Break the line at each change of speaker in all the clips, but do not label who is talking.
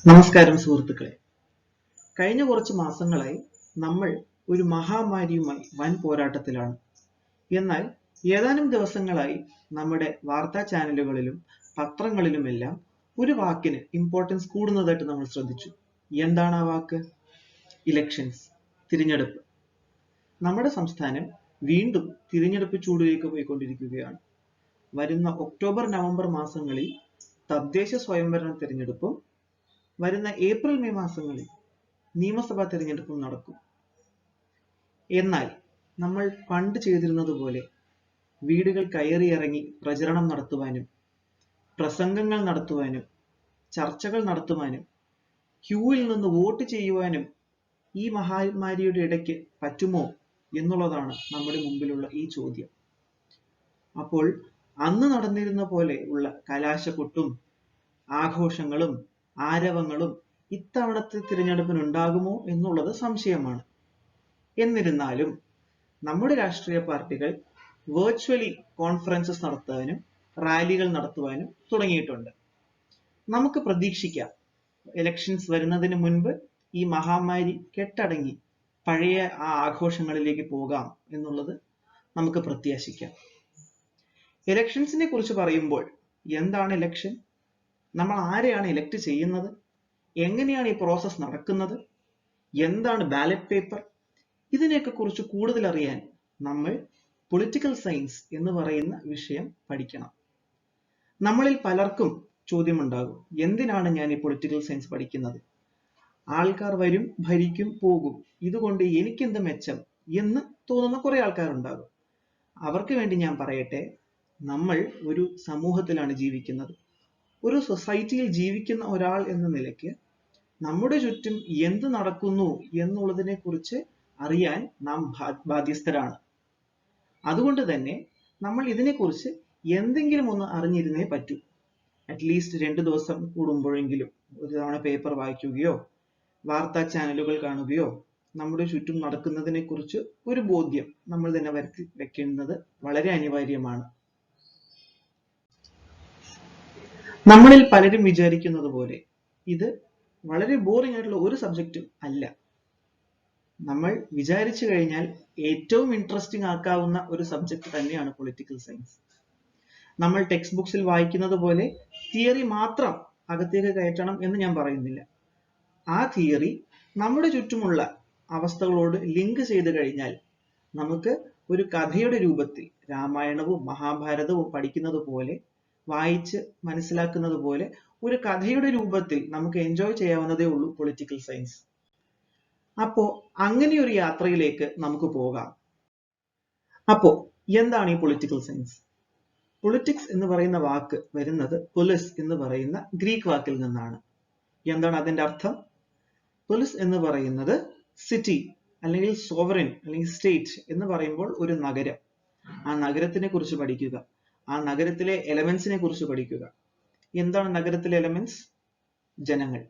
നമസ്കാരം സുഹൃത്തുക്കളെ. കഴിഞ്ഞ കുറച്ച് മാസങ്ങളായി നമ്മൾ ഒരു മഹാമാരിയുമായി വൻ പോരാട്ടത്തിലാണ്. എന്നാൽ ഏതാനും ദിവസങ്ങളായി നമ്മുടെ വാർത്താ ചാനലുകളിലും പത്രങ്ങളിലുമെല്ലാം ഒരു വാക്കിന് ഇമ്പോർട്ടൻസ് കൂടുന്നതായിട്ട് നമ്മൾ ശ്രദ്ധിച്ചു. എന്താണ് ആ വാക്ക്? ഇലക്ഷൻസ്, തിരഞ്ഞെടുപ്പ്. നമ്മുടെ സംസ്ഥാനം വീണ്ടും തിരഞ്ഞെടുപ്പ് ചൂടിലേക്ക് പോയിക്കൊണ്ടിരിക്കുകയാണ്. വരുന്ന ഒക്ടോബർ നവംബർ മാസങ്ങളിൽ തദ്ദേശ സ്വയംഭരണ തിരഞ്ഞെടുപ്പും വരുന്ന ഏപ്രിൽ മെയ് മാസങ്ങളിൽ നിയമസഭാ തിരഞ്ഞെടുപ്പും നടക്കും. എന്നാൽ നമ്മൾ പണ്ട് ചെയ്തിരുന്നത് പോലെ വീടുകൾ കയറിയിറങ്ങി പ്രചരണം നടത്തുവാനും പ്രസംഗങ്ങൾ നടത്തുവാനും ചർച്ചകൾ നടത്തുവാനും ക്യൂവിൽ നിന്ന് വോട്ട് ചെയ്യുവാനും ഈ മഹാമാരിയുടെ ഇടയ്ക്ക് പറ്റുമോ എന്നുള്ളതാണ് നമ്മുടെ മുമ്പിലുള്ള ഈ ചോദ്യം. അപ്പോൾ അന്ന് നടന്നിരുന്ന പോലെ ഉള്ള കലാശക്കൊട്ടും ആഘോഷങ്ങളും ആരവങ്ങളും ഇത്തവണത്തെ തിരഞ്ഞെടുപ്പിന് ഉണ്ടാകുമോ എന്നുള്ളത് സംശയമാണ്. എന്നിരുന്നാലും നമ്മുടെ രാഷ്ട്രീയ പാർട്ടികൾ വെർച്വലി കോൺഫറൻസസ് നടത്താനും റാലികൾ നടത്തുവാനും തുടങ്ങിയിട്ടുണ്ട്. നമുക്ക് പ്രതീക്ഷിക്കാം, ഇലക്ഷൻസ് വരുന്നതിന് മുൻപ് ഈ മഹാമാരി കെട്ടടങ്ങി പഴയ ആ ആഘോഷങ്ങളിലേക്ക് പോകാം എന്നുള്ളത് നമുക്ക് പ്രത്യാശിക്കാം. ഇലക്ഷൻസിനെ കുറിച്ച് പറയുമ്പോൾ എന്താണ് ഇലക്ഷൻ? നമ്മൾ ആരെയാണ് ഇലക്ട് ചെയ്യുന്നത്? എങ്ങനെയാണ് ഈ പ്രോസസ് നടക്കുന്നത്? എന്താണ് ബാലറ്റ് പേപ്പർ? ഇതിനെയൊക്കെ കുറിച്ച് കൂടുതൽ അറിയാൻ നമ്മൾ പൊളിറ്റിക്കൽ സയൻസ് എന്ന് പറയുന്ന വിഷയം പഠിക്കണം. നമ്മളിൽ പലർക്കും ചോദ്യമുണ്ടാകും, എന്തിനാണ് ഞാൻ ഈ പൊളിറ്റിക്കൽ സയൻസ് പഠിക്കുന്നത്? ആൾക്കാർ വരും, ഭരിക്കും, പോകും, ഇതുകൊണ്ട് എനിക്കെന്ത് മെച്ചം എന്ന് തോന്നുന്ന കുറെ ആൾക്കാരുണ്ടാകും. അവർക്ക് വേണ്ടി ഞാൻ പറയട്ടെ, നമ്മൾ ഒരു സമൂഹത്തിലാണ് ജീവിക്കുന്നത്. ഒരു സൊസൈറ്റിയിൽ ജീവിക്കുന്ന ഒരാൾ എന്ന നിലയ്ക്ക് നമ്മുടെ ചുറ്റും എന്ത് നടക്കുന്നു എന്നുള്ളതിനെ കുറിച്ച് അറിയാൻ നാം ബാധ്യസ്ഥരാണ്. അതുകൊണ്ട് തന്നെ നമ്മൾ ഇതിനെക്കുറിച്ച് എന്തെങ്കിലും ഒന്ന് അറിഞ്ഞിരുന്നേ പറ്റൂ. അറ്റ്ലീസ്റ്റ് 2 ദിവസം കൂടുമ്പോഴെങ്കിലും ഒരു തവണ പേപ്പർ വായിക്കുകയോ വാർത്താ ചാനലുകൾ കാണുകയോ നമ്മുടെ ചുറ്റും നടക്കുന്നതിനെ കുറിച്ച് ഒരു ബോധ്യം നമ്മൾ തന്നെ വരുത്തി വെക്കേണ്ടത് വളരെ അനിവാര്യമാണ്. നമ്മളിൽ പലരും വിചാരിക്കുന്നത് പോലെ ഇത് വളരെ ബോറിംഗ് ആയിട്ടുള്ള ഒരു സബ്ജക്റ്റും അല്ല. നമ്മൾ വിചാരിച്ചു കഴിഞ്ഞാൽ ഏറ്റവും ഇൻട്രസ്റ്റിംഗ് ആക്കാവുന്ന ഒരു സബ്ജക്റ്റ് തന്നെയാണ് പൊളിറ്റിക്കൽ സയൻസ്. നമ്മൾ ടെക്സ്റ്റ് ബുക്സിൽ വായിക്കുന്നത് പോലെ തിയറി മാത്രം അകത്തേക്ക് കയറ്റണം എന്ന് ഞാൻ പറയുന്നില്ല. ആ തിയറി നമ്മുടെ ചുറ്റുമുള്ള അവസ്ഥകളോട് ലിങ്ക് ചെയ്ത് കഴിഞ്ഞാൽ നമുക്ക് ഒരു കഥയുടെ രൂപത്തിൽ രാമായണവും മഹാഭാരതവും പഠിക്കുന്നത് പോലെ, വായിച്ച് മനസ്സിലാക്കുന്നത് പോലെ ഒരു കഥയുടെ രൂപത്തിൽ നമുക്ക് എൻജോയ് ചെയ്യാവുന്നതേ ഉള്ളൂ പൊളിറ്റിക്കൽ സയൻസ്. അപ്പോ അങ്ങനെ ഒരു യാത്രയിലേക്ക് നമുക്ക് പോകാം. അപ്പോ എന്താണ് ഈ പൊളിറ്റിക്കൽ സയൻസ്? പൊളിറ്റിക്സ് എന്ന് പറയുന്ന വാക്ക് വരുന്നത് പൊലിസ് എന്ന് പറയുന്ന ഗ്രീക്ക് വാക്കിൽ നിന്നാണ്. എന്താണ് അതിന്റെ അർത്ഥം? പൊലിസ് എന്ന് പറയുന്നത് സിറ്റി അല്ലെങ്കിൽ സോവറിൻ അല്ലെങ്കിൽ സ്റ്റേറ്റ് എന്ന് പറയുമ്പോൾ ഒരു നഗരം. ആ നഗരത്തിനെ കുറിച്ച് പഠിക്കുക, ആ നഗരത്തിലെ എലമെന്റ്സിനെ കുറിച്ച് പഠിക്കുക. എന്താണ് നഗരത്തിലെ എലമെന്റ്സ്? ജനങ്ങൾ.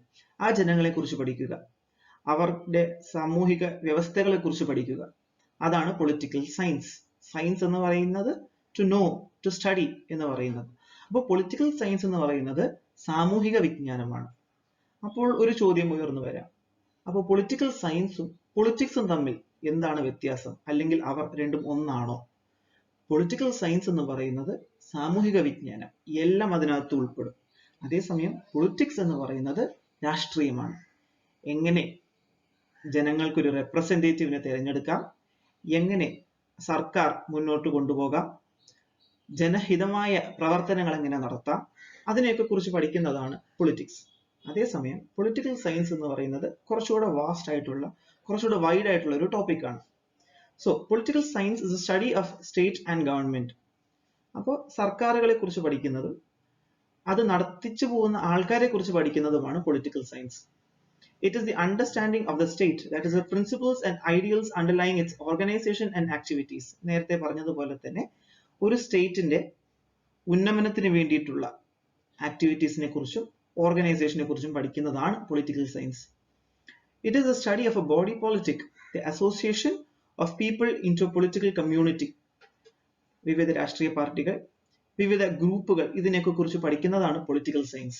ആ ജനങ്ങളെ കുറിച്ച് പഠിക്കുക, അവരുടെ സാമൂഹിക വ്യവസ്ഥകളെ കുറിച്ച് പഠിക്കുക. അതാണ് പൊളിറ്റിക്കൽ സയൻസ്. സയൻസ് എന്ന് പറയുന്നത് ടു നോ, ടു സ്റ്റഡി എന്ന് പറയുന്നത്. അപ്പോൾ പൊളിറ്റിക്കൽ സയൻസ് എന്ന് പറയുന്നത് സാമൂഹിക വിജ്ഞാനമാണ്. അപ്പോൾ ഒരു ചോദ്യം ഉയർന്നു വരാം, അപ്പോൾ പൊളിറ്റിക്കൽ സയൻസും പൊളിറ്റിക്സും തമ്മിൽ എന്താണ് വ്യത്യാസം? അല്ലെങ്കിൽ അവർ രണ്ടും ഒന്നാണോ? പൊളിറ്റിക്കൽ സയൻസ് എന്ന് പറയുന്നത് സാമൂഹിക വിജ്ഞാനം, എല്ലാം അതിനകത്ത് ഉൾപ്പെടും. അതേസമയം പൊളിറ്റിക്സ് എന്ന് പറയുന്നത് രാഷ്ട്രീയമാണ്. എങ്ങനെ ജനങ്ങൾക്കൊരു റെപ്രസെന്റേറ്റീവിനെ തിരഞ്ഞെടുക്കാം, എങ്ങനെ സർക്കാർ മുന്നോട്ട് കൊണ്ടുപോകാം, ജനഹിതമായ പ്രവർത്തനങ്ങൾ എങ്ങനെ നടത്താം, അതിനെയൊക്കെ കുറിച്ച് പഠിക്കുന്നതാണ് പൊളിറ്റിക്സ്. അതേസമയം പൊളിറ്റിക്കൽ സയൻസ് എന്ന് പറയുന്നത് കുറച്ചുകൂടെ വാസ്റ്റ് ആയിട്ടുള്ള, കുറച്ചുകൂടെ വൈഡ് ആയിട്ടുള്ള ഒരു ടോപ്പിക്കാണ്. So political science is a study of state and government. അപ്പോൾ സർക്കാരുകളെ കുറിച്ച് പഠിക്കുന്നതും അത് നടത്തിച്ചു പോകുന്ന ആൾക്കാരെ കുറിച്ച് പഠിക്കുന്നതുമാണ് political science. It is the understanding of the state, that is the principles and ideals underlying its organisation and activities. നേരത്തെ പറഞ്ഞതുപോലെ തന്നെ ഒരു സ്റ്റേറ്റിന്റെ ഉന്നമനത്തിന് വേണ്ടിയിട്ടുള്ള ആക്ടിവിറ്റീസിനെ കുറിച്ചും ഓർഗനൈസേഷനെ കുറിച്ചും പഠിക്കുന്നതാണ് political science. It is A study of A body politic, the association of people into a political community. വിവിധ രാഷ്ട്രീയ പാർട്ടികൾ, വിവിധ ഗ്രൂപ്പുകൾ, ഇതിനെയൊക്കെ കുറിച്ച് പഠിക്കുന്നതാണ് political science.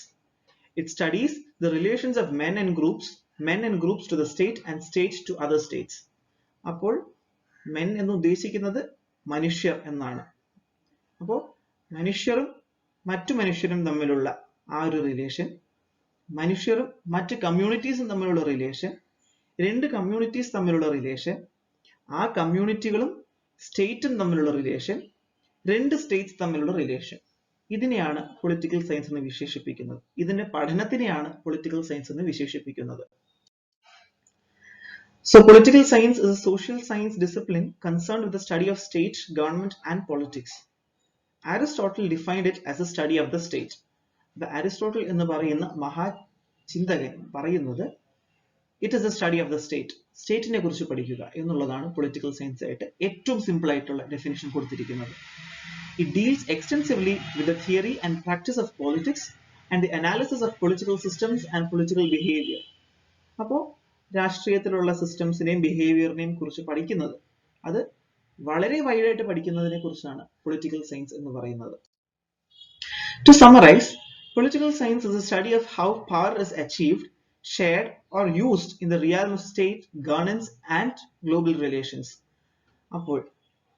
It studies the relations of men and groups to the state and state to other states. അപ്പോൾ men എന്ന് ഉദ്ദേശിക്കുന്നത് മനുഷ്യർ എന്നാണ്. അപ്പോൾ മനുഷ്യരും മറ്റു മനുഷ്യരും തമ്മിലുള്ള ആ ഒരു റിലേഷൻ, മനുഷ്യരും മറ്റ് കമ്മ്യൂണിറ്റീസും തമ്മിലുള്ള റിലേഷൻ, രണ്ട് കമ്മ്യൂണിറ്റീസ് തമ്മിലുള്ള റിലേഷൻ, ആ കമ്മ്യൂണിറ്റികളും സ്റ്റേറ്റും തമ്മിലുള്ള റിലേഷൻ, രണ്ട് സ്റ്റേറ്റ്സ് തമ്മിലുള്ള റിലേഷൻ, ഇതിനെയാണ് പൊളിറ്റിക്കൽ സയൻസ് എന്ന് വിശേഷിപ്പിക്കുന്നത്. ഇതിന്റെ പഠനത്തിനെയാണ് പൊളിറ്റിക്കൽ സയൻസ് എന്ന് വിശേഷിപ്പിക്കുന്നത്. So political science is a social science discipline concerned with the study of state, government and politics. Aristotle defined it as a study of the state. Aristotle എന്ന് പറയുന്ന മഹാചിന്തകൻ പറയുന്നത് it is a study of the state. സ്റ്റേറ്റിനെ കുറിച്ച് പഠിക്കുക എന്നുള്ളതാണ് political science ആയിട്ട് ഏറ്റവും simple ആയിട്ടുള്ള definition കൊടുത്തിരിക്കുന്നത്. It deals extensively with the theory and practice of politics and the analysis of political systems and political behavior. അപ്പോൾ രാഷ്ട്രീയത്തിലുള്ള സിസ്റ്റംസിനെയും ബിഹേവിയറിനെയും കുറിച്ച് പഠിക്കുന്നത്, അത് വളരെ വൈഡായിട്ട് പഠിക്കുന്നതിനെ കുറിച്ചാണ് പൊളിറ്റിക്കൽ സയൻസ് എന്ന് പറയുന്നത്. To summarize, political science is a study of how power is achieved, shared or used in the realm of state, governance and global relations. അപ്പോൾ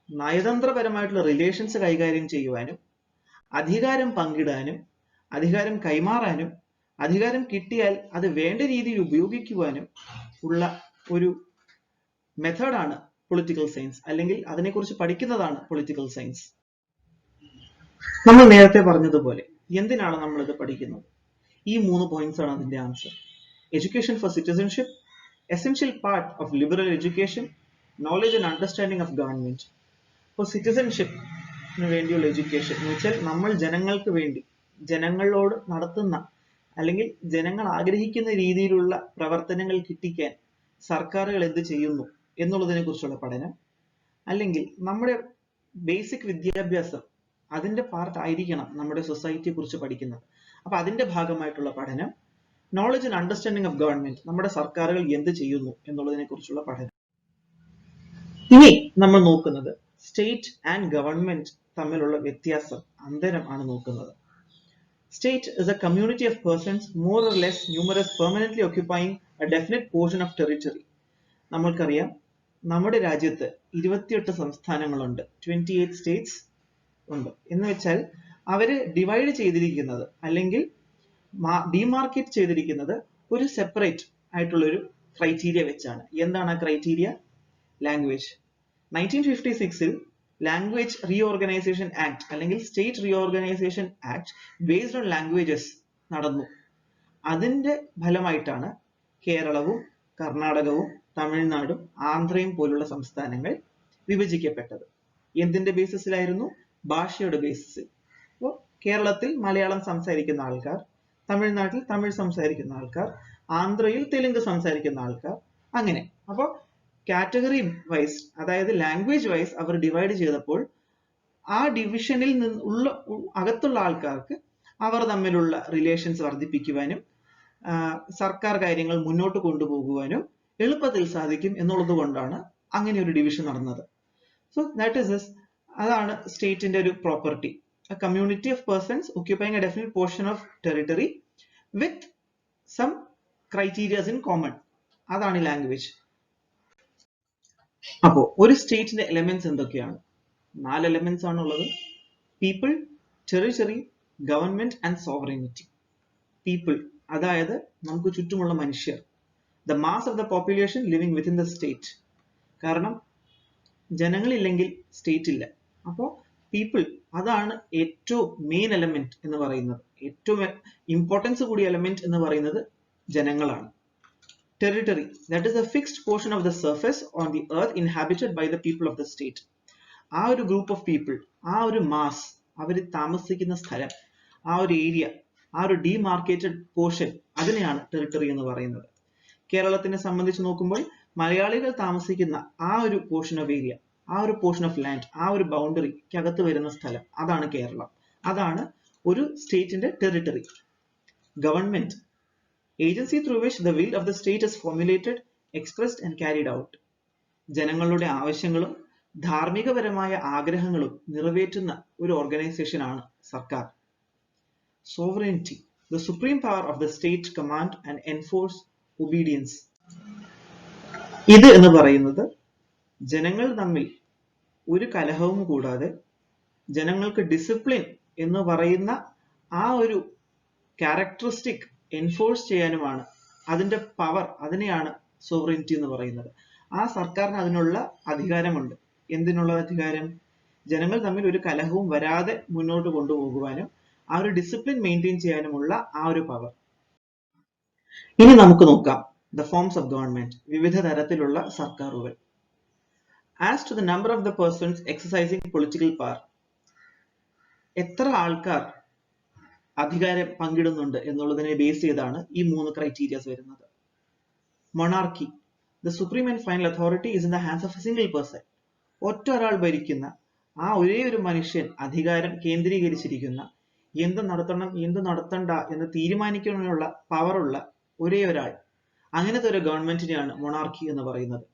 നയതന്ത്രപരമായിട്ടുള്ള relations കൈകാര്യം ചെയ്യുവാനും അധികാരം പങ്കിടാനും അധികാരം കൈമാറാനും അധികാരം കിട്ടിയാൽ അത് വേണ്ട രീതിയിൽ ഉപയോഗിക്കുവാനും ഉള്ള ഒരു മെത്തേഡാണ് പൊളിറ്റിക്കൽ സയൻസ്, അല്ലെങ്കിൽ അതിനെക്കുറിച്ച് പഠിക്കുന്നതാണ് പൊളിറ്റിക്കൽ സയൻസ്. നമ്മൾ നേരത്തെ പറഞ്ഞതുപോലെ എന്തിനാണ് നമ്മൾ ഇത് പഠിക്കുന്നത്? ഈ 3 പോയിന്റ്സ് ആണ് അതിന്റെ answer. Education for citizenship, essential part of liberal education, knowledge and understanding of government. ഇപ്പോൾ സിറ്റിസൺഷിപ്പിന് വേണ്ടിയുള്ള എഡ്യൂക്കേഷൻ എന്ന് വെച്ചാൽ നമ്മൾ ജനങ്ങൾക്ക് വേണ്ടി, ജനങ്ങളോട് നടത്തുന്ന അല്ലെങ്കിൽ ജനങ്ങൾ ആഗ്രഹിക്കുന്ന രീതിയിലുള്ള പ്രവർത്തനങ്ങൾ കിട്ടിക്കാൻ സർക്കാരുകൾ എന്ത് ചെയ്യുന്നു എന്നുള്ളതിനെ കുറിച്ചുള്ള പഠനം, അല്ലെങ്കിൽ നമ്മുടെ ബേസിക് വിദ്യാഭ്യാസം അതിന്റെ പാർട്ട് ആയിരിക്കണം നമ്മുടെ സൊസൈറ്റിയെ കുറിച്ച് പഠിക്കുന്നത്. അപ്പൊ അതിന്റെ ഭാഗമായിട്ടുള്ള പഠനം. Knowledge and understanding of government, നമ്മുടെ സർക്കാരുകൾ എന്ത് ചെയ്യുന്നു എന്നുള്ളതിനെ കുറിച്ചുള്ള പഠനം. ഇനി നമ്മൾ നോക്കുന്നത് സ്റ്റേറ്റ് ആൻഡ് ഗവൺമെന്റ് തമ്മിലുള്ള വ്യത്യാസം, അന്തരം ആണ് നോക്കുന്നത്. State is a community of persons more or less numerous permanently occupying a definite portion of territory. നമ്മൾക്കറിയാം നമ്മുടെ രാജ്യത്ത് 28 സംസ്ഥാനങ്ങളുണ്ട്, 28 സ്റ്റേറ്റ്സ് ഉണ്ട്. എന്ന് വെച്ചാൽ അവര് ഡിവൈഡ് ചെയ്തിരിക്കുന്നത് അല്ലെങ്കിൽ ഡിമാർക്കേറ്റ് ചെയ്തിരിക്കുന്നത് ഒരു സെപ്പറേറ്റ് ആയിട്ടുള്ള ഒരു ക്രൈറ്റീരിയ വെച്ചാണ്. എന്താണ് ആ ക്രൈറ്റീരിയ? ലാംഗ്വേജ്. 1956-ൽ ലാംഗ്വേജ് റീഓർഗനൈസേഷൻ ആക്ട് അല്ലെങ്കിൽ state reorganisation act based on languages നടന്നു. അതിന്റെ ഫലമായിട്ടാണ് കേരളവും കർണാടകവും തമിഴ്നാടും ആന്ധ്രയും പോലുള്ള സംസ്ഥാനങ്ങൾ വിഭജിക്കപ്പെട്ടത്. എന്തിന്റെ ബേസിസിലായിരുന്നു? ഭാഷയുടെ ബേസിസിൽ. അപ്പോൾ കേരളത്തിൽ മലയാളം സംസാരിക്കുന്ന ആൾക്കാർ, തമിഴ്നാട്ടിൽ തമിഴ് സംസാരിക്കുന്ന ആൾക്കാർ, ആന്ധ്രയിൽ തെലുങ്ക് സംസാരിക്കുന്ന ആൾക്കാർ, അങ്ങനെ. അപ്പോൾ കാറ്റഗറി വൈസ്, അതായത് ലാംഗ്വേജ് വൈസ് അവർ ഡിവൈഡ് ചെയ്തപ്പോൾ ആ ഡിവിഷനിൽ നിന്നുള്ള അകത്തുള്ള ആൾക്കാർക്ക് അവർ തമ്മിലുള്ള റിലേഷൻസ് വർദ്ധിപ്പിക്കുവാനും സർക്കാർ കാര്യങ്ങൾ മുന്നോട്ട് കൊണ്ടുപോകുവാനും എളുപ്പത്തിൽ സാധിക്കും എന്നുള്ളത് കൊണ്ടാണ് അങ്ങനെ ഒരു ഡിവിഷൻ നടന്നത്. സോ ദാറ്റ് ഈസ് അതാണ് സ്റ്റേറ്റിന്റെ ഒരു property. A community of persons occupying a definite portion of territory with some criteria in common. അതാണ് ലാംഗ്വേജ്. അപ്പോ ഒരു സ്റ്റേറ്റിന്റെ എലമെന്റ്സ് എന്തൊക്കെയാണ്? 4 എലമെന്റ്സ് ആണുള്ളത്. People, territory, government and sovereignty. People, അതായത് നമുക്ക് ചുറ്റുമുള്ള മനുഷ്യർ. The mass of the population living within the state. കാരണം ജനങ്ങളില്ലെങ്കിൽ സ്റ്റേറ്റ് ഇല്ല. അപ്പോൾ പീപ്പിൾ, അതാണ് ഏറ്റവും മെയിൻ എലമെന്റ് എന്ന് പറയുന്നത്. ഏറ്റവും ഇമ്പോർട്ടൻസ് കൂടിയ എലമെന്റ് എന്ന് പറയുന്നത് ജനങ്ങളാണ്. Territory, that is a fixed portion of the surface on the earth inhabited by the people of the state. ആ ഒരു ഗ്രൂപ്പ് ഓഫ് പീപ്പിൾ, ആ ഒരു മാസ്, അവർ താമസിക്കുന്ന സ്ഥലം, ആ ഒരു ഏരിയ, ആ ഒരു ഡിമാർക്കേറ്റഡ് പോർഷൻ, അതിനെയാണ് ടെറിട്ടറി എന്ന് പറയുന്നത്. കേരളത്തിനെ സംബന്ധിച്ച് നോക്കുമ്പോൾ മലയാളികൾ താമസിക്കുന്ന ആ ഒരു പോർഷൻ ഓഫ് ഏരിയ, ആ ഒരു പോർഷൻ ഓഫ് ലാൻഡ്, ആ ഒരു ബൗണ്ടറിക്ക് അകത്ത് വരുന്ന സ്ഥലം, അതാണ് കേരളം. അതാണ് ഒരു സ്റ്റേറ്റിന്റെ territory. Government, agency through which the will of the state is formulated, expressed and carried out. ജനങ്ങളുടെ ആവശ്യങ്ങളും ധാർമ്മികപരമായ ആഗ്രഹങ്ങളും നിറവേറ്റുന്ന ഒരു ഓർഗനൈസേഷൻ ആണ് സർക്കാർ. Sovereignty, The supreme power of the state command and enforce obedience. ഇത് എന്ന് പറയുന്നത് ജനങ്ങൾ തമ്മിൽ ഒരു കലഹവും കൂടാതെ ജനങ്ങൾക്ക് ഡിസിപ്ലിൻ എന്ന് പറയുന്ന ആ ഒരു ക്യാരക്ടറിസ്റ്റിക് എൻഫോഴ്സ് ചെയ്യാനുമാണ്. അതിന്റെ പവർ, അതിനെയാണ് സോവറിറ്റി എന്ന് പറയുന്നത്. ആ സർക്കാരിന് അതിനുള്ള അധികാരമുണ്ട്. എന്തിനുള്ള അധികാരം? ജനങ്ങൾ തമ്മിൽ ഒരു കലഹവും വരാതെ മുന്നോട്ട് കൊണ്ടുപോകുവാനും ആ ഒരു ഡിസിപ്ലിൻ മെയിൻറ്റെയിൻ ചെയ്യാനുമുള്ള ആ ഒരു പവർ. ഇനി നമുക്ക് നോക്കാം ദ ഫോംസ് ഓഫ് ഗവൺമെന്റ്, വിവിധ തരത്തിലുള്ള സർക്കാരുകൾ. As to the number of the persons exercising political power, എത്ര ആൾക്കാർ അധികാരം പങ്കിടുന്നുണ്ട് എന്നുള്ളതിനെ ബേസ് ചെയ്താണ് ഈ 3 ക്രൈറ്റീരിയാസ് വരുന്നത്. Monarchy, the supreme and final authority is in the hands of A single person. ഒറ്റ ഒരാൾ ഭരിക്കുന്ന ആ ഒരേ ഒരു മനുഷ്യൻ അധികാരം കേന്ദ്രീകരിച്ചിരിക്കുന്ന, എന്ത് നടത്തണം എന്ത് നടത്തണ്ട എന്ന് തീരുമാനിക്കാനുള്ള പവറുള്ള ഒരേ ഒരാൾ, അങ്ങനത്തെ ഒരു ഗവൺമെന്റിനെയാണ് മൊണാർക്കി എന്ന് പറയുന്നത്.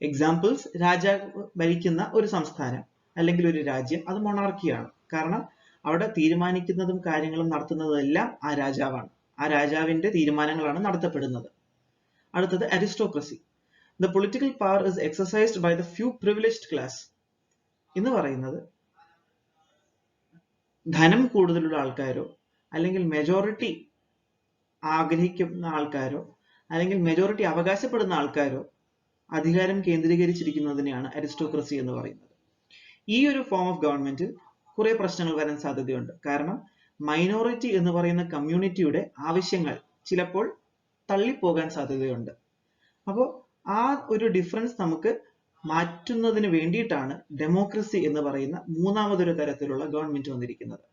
എക്സാമ്പിൾസ്, രാജാവ് ഭരിക്കുന്ന ഒരു സംസ്ഥാനം അല്ലെങ്കിൽ ഒരു രാജ്യം, അത് മൊണാർക്കിയാണ്. കാരണം അവിടെ തീരുമാനിക്കുന്നതും കാര്യങ്ങളും നടത്തുന്നതും എല്ലാം ആ രാജാവാണ്. ആ രാജാവിന്റെ തീരുമാനങ്ങളാണ് നടത്തപ്പെടുന്നത്. അടുത്തത് aristocracy. The political power is exercised by the few privileged class എന്ന് പറയുന്നത് ധനം കൂടുതലുള്ള ആൾക്കാരോ അല്ലെങ്കിൽ മെജോറിറ്റി ആഗ്രഹിക്കുന്ന ആൾക്കാരോ അല്ലെങ്കിൽ മെജോറിറ്റി അവകാശപ്പെടുന്ന ആൾക്കാരോ അധികാരം കേന്ദ്രീകരിച്ചിരിക്കുന്നതിനെയാണ് അരിസ്റ്റോക്രസി എന്ന് പറയുന്നത്. ഈ ഒരു ഫോം ഓഫ് ഗവൺമെന്റിൽ കുറെ പ്രശ്നങ്ങൾ വരാൻ സാധ്യതയുണ്ട്. കാരണം മൈനോറിറ്റി എന്ന് പറയുന്ന കമ്മ്യൂണിറ്റിയുടെ ആവശ്യങ്ങൾ ചിലപ്പോൾ തള്ളിപ്പോകാൻ സാധ്യതയുണ്ട്. അപ്പോൾ ആ ഒരു ഡിഫറൻസ് നമുക്ക് മാറ്റുന്നതിന് വേണ്ടിയിട്ടാണ് ഡെമോക്രസി എന്ന് പറയുന്ന മൂന്നാമതൊരു തരത്തിലുള്ള ഗവൺമെന്റ് വന്നിരിക്കുന്നത്.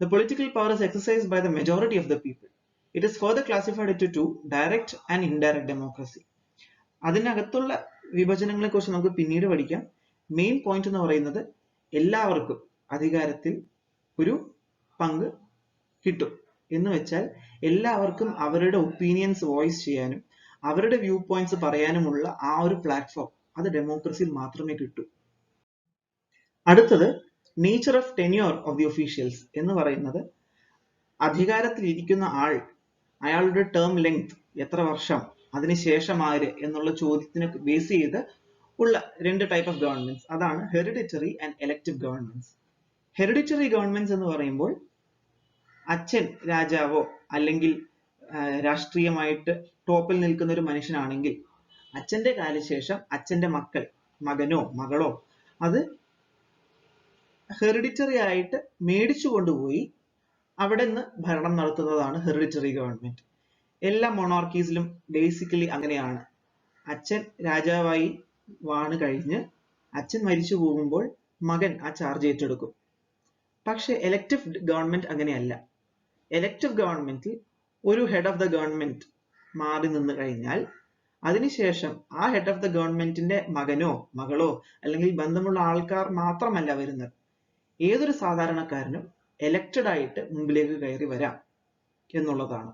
The political power is exercised by the majority of the people. It is further classified into two, direct and indirect democracy. അതിനകത്തുള്ള വിഭജനങ്ങളെ കുറിച്ച് നമുക്ക് പിന്നീട് പഠിക്കാം. മെയിൻ പോയിന്റ് എന്ന് പറയുന്നത് എല്ലാവർക്കും അധികാരത്തിൽ ഒരു പങ്ക് കിട്ടും എന്ന് വെച്ചാൽ എല്ലാവർക്കും അവരുടെ ഒപ്പീനിയൻസ് വോയിസ് ചെയ്യാനും അവരുടെ വ്യൂ പോയിന്റ്സ് പറയാനുമുള്ള ആ ഒരു പ്ലാറ്റ്ഫോം അത് ഡെമോക്രസിയിൽ മാത്രമേ കിട്ടൂ. അടുത്തത് nature of tenure of the officials എന്ന് പറയുന്നത് അധികാരത്തിൽ ഇരിക്കുന്ന ആൾ, അയാളുടെ ടേം ലെങ്ത് എത്ര വർഷം, അതിനുശേഷം ആര് എന്നുള്ള ചോദ്യത്തിനെ ബേസ് ചെയ്ത് ഉള്ള 2 ടൈപ്പ് ഓഫ് ഗവൺമെന്റ്സ്, അതാണ് hereditary and elective governments. Hereditary governments എന്ന് പറയുമ്പോൾ അച്ഛൻ രാജാവോ അല്ലെങ്കിൽ രാഷ്ട്രീയമായിട്ട് ടോപ്പിൽ നിൽക്കുന്ന ഒരു മനുഷ്യനാണെങ്കിൽ അച്ഛന്റെ കാലശേഷം അച്ഛന്റെ മക്കൾ, മകനോ മകളോ അത് ഹെറിഡിറ്ററി ആയിട്ട് മേടിച്ചു കൊണ്ടുപോയി അവിടെ നിന്ന് ഭരണം നടത്തുന്നതാണ് ഹെറിഡിറ്ററി ഗവൺമെന്റ്. എല്ലാ മൊണാർക്കീസിലും ബേസിക്കലി അങ്ങനെയാണ്. അച്ഛൻ രാജാവായി വാണ് കഴിഞ്ഞ് അച്ഛൻ മരിച്ചു പോകുമ്പോൾ മകൻ ആ ചാർജ് ഏറ്റെടുക്കും. പക്ഷെ എലക്റ്റീവ് ഗവൺമെന്റ് അങ്ങനെയല്ല. എലക്റ്റീവ് ഗവൺമെന്റിൽ ഒരു ഹെഡ് ഓഫ് ദ ഗവൺമെന്റ് മാറി നിന്ന് കഴിഞ്ഞാൽ അതിനുശേഷം ആ ഹെഡ് ഓഫ് ദ ഗവൺമെന്റിന്റെ മകനോ മകളോ അല്ലെങ്കിൽ ബന്ധമുള്ള ആൾക്കാർ മാത്രമല്ല വരുന്നത്. ഏതൊരു സാധാരണക്കാരനും എലക്റ്റഡ് ആയിട്ട് മുമ്പിലേക്ക് കയറി വരാം എന്നുള്ളതാണ്.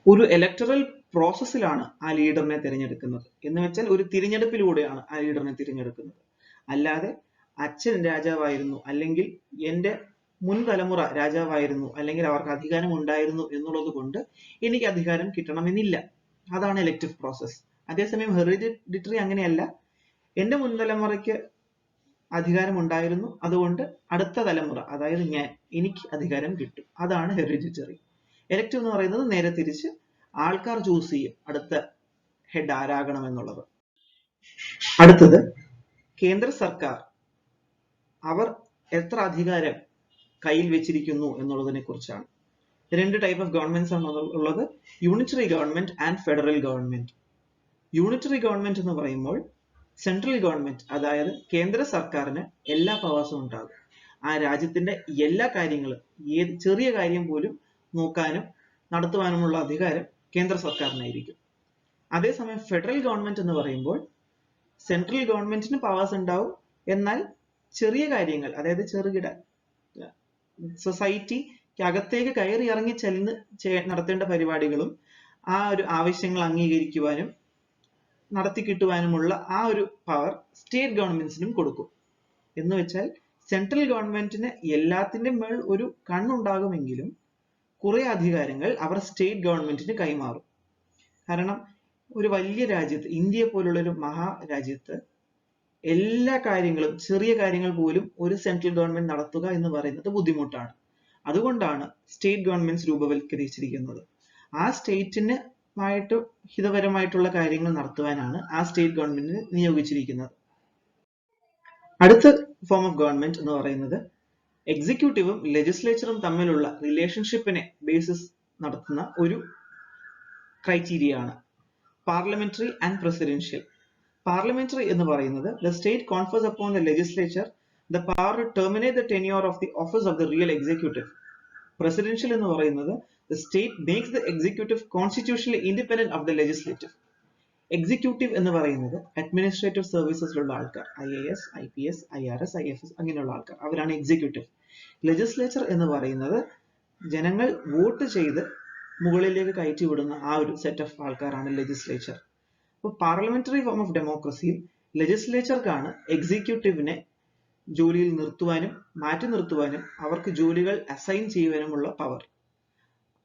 ഒരു ഇലക്ടറൽ പ്രോസസ്സിലാണ് ആ ലീഡറിനെ തിരഞ്ഞെടുക്കുന്നത്. എന്ന് വെച്ചാൽ ഒരു തിരഞ്ഞെടുപ്പിലൂടെയാണ് ആ ലീഡറിനെ തിരഞ്ഞെടുക്കുന്നത്. അല്ലാതെ അച്ഛൻ രാജാവായിരുന്നു അല്ലെങ്കിൽ എൻ്റെ മുൻ തലമുറ രാജാവായിരുന്നു അല്ലെങ്കിൽ അവർക്ക് അധികാരം ഉണ്ടായിരുന്നു എന്നുള്ളത് കൊണ്ട് എനിക്ക് അധികാരം കിട്ടണമെന്നില്ല. അതാണ് എലക്റ്റീവ് പ്രോസസ്. അതേസമയം ഹെറിഡിറ്ററി അങ്ങനെയല്ല. എൻ്റെ മുൻ തലമുറയ്ക്ക് അധികാരം ഉണ്ടായിരുന്നു, അതുകൊണ്ട് അടുത്ത തലമുറ, അതായത് എനിക്ക് അധികാരം കിട്ടും. അതാണ് ഹെറിഡിറ്ററി. എലക്റ്റീവ് എന്ന് പറയുന്നത് നേരെ തിരിച്ച് ആൾക്കാർ ചൂസ് ചെയ്യും അടുത്ത ഹെഡ് ആരാകണം എന്നുള്ളത്. അടുത്തത് കേന്ദ്ര സർക്കാർ അവർ എത്ര അധികാരം കയ്യിൽ വെച്ചിരിക്കുന്നു എന്നുള്ളതിനെ കുറിച്ചാണ്. 2 ടൈപ്പ് ഓഫ് ഗവൺമെന്റ്സ് ആണ് ഉള്ളത്, unitary government and federal government. Unitary government എന്ന് പറയുമ്പോൾ സെൻട്രൽ ഗവൺമെന്റ്, അതായത് കേന്ദ്ര സർക്കാരിന് എല്ലാ പവേഴ്സും ഉണ്ടാകും. ആ രാജ്യത്തിന്റെ എല്ലാ കാര്യങ്ങളും, ഏത് ചെറിയ കാര്യം പോലും നോക്കാനും നടത്തുവാനുമുള്ള അധികാരം കേന്ദ്ര സർക്കാരിനായിരിക്കും. അതേസമയം ഫെഡറൽ ഗവൺമെന്റ് എന്ന് പറയുമ്പോൾ സെൻട്രൽ ഗവൺമെന്റിന് പവേഴ്സ് ഉണ്ടാവും, എന്നാൽ ചെറിയ കാര്യങ്ങൾ, അതായത് ചെറുകിട സൊസൈറ്റിക്ക് അകത്തേക്ക് കയറി ഇറങ്ങി ചെന്ന് നടത്തേണ്ട പരിപാടികളും ആ ഒരു ആവശ്യങ്ങൾ അംഗീകരിക്കുവാനും നടത്തി കിട്ടുവാനുമുള്ള ആ ഒരു പവർ സ്റ്റേറ്റ് ഗവൺമെന്റ്സിനും കൊടുക്കും. എന്ന് വെച്ചാൽ സെൻട്രൽ ഗവൺമെന്റിന് എല്ലാത്തിന്റെ മേൽ ഒരു കണ്ണുണ്ടാകുമെങ്കിലും കുറെ അധികാരങ്ങൾ അവർ സ്റ്റേറ്റ് ഗവൺമെന്റിന് കൈമാറും. കാരണം ഒരു വലിയ രാജ്യത്ത്, ഇന്ത്യയെ പോലുള്ള ഒരു മഹാരാജ്യത്ത് എല്ലാ കാര്യങ്ങളും, ചെറിയ കാര്യങ്ങൾ പോലും ഒരു സെൻട്രൽ ഗവൺമെന്റ് നടത്തുക എന്ന് പറയുന്നത് ബുദ്ധിമുട്ടാണ്. അതുകൊണ്ടാണ് സ്റ്റേറ്റ് ഗവൺമെന്റ്സ് രൂപവൽക്കരിച്ചിരിക്കുന്നത്. ആ സ്റ്റേറ്റിന് ഹിതപരമായിട്ടുള്ള കാര്യങ്ങൾ നടത്തുവാനാണ് ആ സ്റ്റേറ്റ് ഗവൺമെന്റിനെ നിയോഗിച്ചിരിക്കുന്നത്. അടുത്ത ഫോം ഓഫ് ഗവൺമെന്റ് എന്ന് പറയുന്നത് എക്സിക്യൂട്ടീവും ലെജിസ്ലേച്ചറും തമ്മിലുള്ള റിലേഷൻഷിപ്പിനെ ബേസിസ് നടത്തുന്ന ഒരു ക്രൈറ്റീരിയ ആണ് പാർലമെന്ററി ആൻഡ് പ്രസിഡൻഷ്യൽ. പാർലമെന്ററി എന്ന് പറയുന്നത് the state confers upon the legislature the power to terminate the tenure of the office of the real executive. Presidential എന്ന് പറയുന്നത് the state makes the executive constitutionally independent of the legislative. Executive എന്ന് പറയുന്നത് administrative സർവീസസിലുള്ള ആൾക്കാർ, IAS, IPS, IRS, IFS അങ്ങനെയുള്ള ആൾക്കാർ, അവരാണ് executive. Legislature എന്ന് പറയുന്നത് ജനങ്ങൾ വോട്ട് ചെയ്ത് മുകളിലേക്ക് കയറ്റി വിടുന്ന ആ ഒരു സെറ്റ് ഓഫ് ആൾക്കാരാണ് ലെജിസ്ലേച്ചർ. അപ്പോൾ പാർലമെന്ററി ഫോം ഓഫ് ഡെമോക്രസിയിൽ ലെജിസ്ലേച്ചർക്കാണ് എക്സിക്യൂട്ടീവിനെ ജോലിയിൽ നിർത്തുവാനും മാറ്റി നിർത്തുവാനും അവർക്ക് ജോലികൾ അസൈൻ ചെയ്യുവാനുമുള്ള പവർ.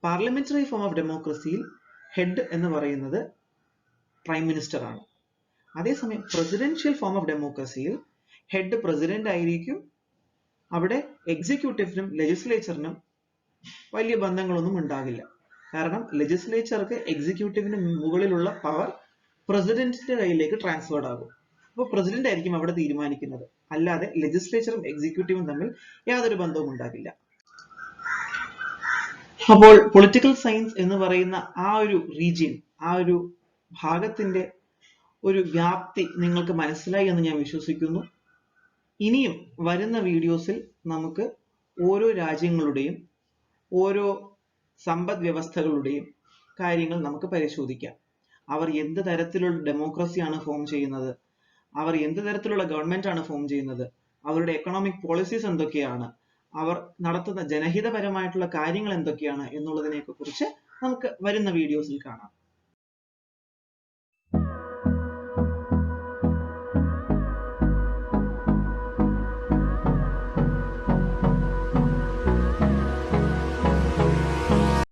പാർലമെന്ററി ഫോം ഓഫ് ഡെമോക്രസിയിൽ ഹെഡ് എന്ന് പറയുന്നത് പ്രൈം മിനിസ്റ്റർ ആണ്. അതേസമയം പ്രസിഡൻഷ്യൽ ഫോം ഓഫ് ഡെമോക്രസിയിൽ ഹെഡ് പ്രസിഡന്റ് ആയിരിക്കും. അവിടെ എക്സിക്യൂട്ടീവിനും ലെജിസ്ലേച്ചറിനും വലിയ ബന്ധങ്ങളൊന്നും ഉണ്ടാകില്ല. കാരണം ലെജിസ്ലേച്ചർക്ക് എക്സിക്യൂട്ടീവിന് മുകളിലുള്ള പവർ പ്രസിഡന്റിന്റെ കയ്യിലേക്ക് ട്രാൻസ്ഫേർഡ് ആകും. അപ്പോൾ പ്രസിഡന്റ് ആയിരിക്കും അവിടെ തീരുമാനിക്കുന്നത്, അല്ലാതെ ലെജിസ്ലേച്ചറും എക്സിക്യൂട്ടീവും തമ്മിൽ യാതൊരു ബന്ധവും ഉണ്ടാകില്ല. അപ്പോൾ പൊളിറ്റിക്കൽ സയൻസ് എന്ന് പറയുന്ന ആ ഒരു റീജിയൻ, ആ ഒരു ഭാഗത്തിന്റെ ഒരു വ്യാപ്തി നിങ്ങൾക്ക് മനസ്സിലായി എന്ന് ഞാൻ വിശ്വസിക്കുന്നു. ഇനിയും വരുന്ന വീഡിയോസിൽ നമുക്ക് ഓരോ രാജ്യങ്ങളുടെയും ഓരോ സമ്പദ് വ്യവസ്ഥകളുടെയും കാര്യങ്ങൾ നമുക്ക് പരിശോധിക്കാം. അവർ എന്ത് തരത്തിലുള്ള ഡെമോക്രസിയാണ് ഫോം ചെയ്യുന്നത്, അവർ എന്ത് തരത്തിലുള്ള ഗവൺമെന്റ് ആണ് ഫോം ചെയ്യുന്നത്, അവരുടെ എക്കണോമിക് പോളിസീസ് എന്തൊക്കെയാണ്, അവർ നടത്തുന്ന ജനഹിതപരമായിട്ടുള്ള കാര്യങ്ങൾ എന്തൊക്കെയാണ് എന്നുള്ളതിനെ കുറിച്ച് നമുക്ക് വരുന്ന വീഡിയോസിൽ കാണാം.